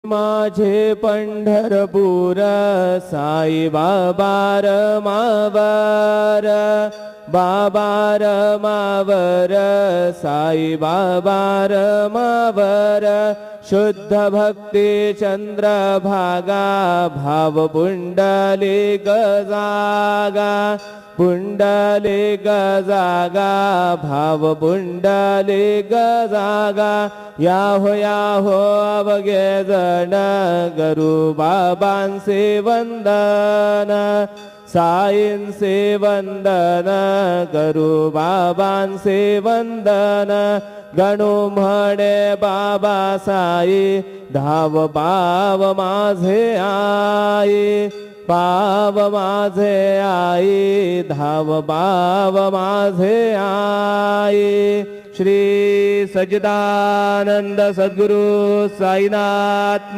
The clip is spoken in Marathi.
माझे पंढरपूर साई बाबा रमावर, बाबा रमावर, साई बाबा रमावर, शुद्ध भक्ती चंद्रभागा, भाव पुंडलिक जागा, पुंडलिक जागा, भाव पुंडलिक जागा, याहो याहो अवघे जण गुरु बाबांचे वंदन, साईंचे वंदन, गुरु बाबांचे वंदन, गणू म्हणे बाबा साई, धाव पाव माझे आई, पाव माझे आई, धाव पाव माझे आई. श्री सच्चिदानंद सद्गुरु साईनाथ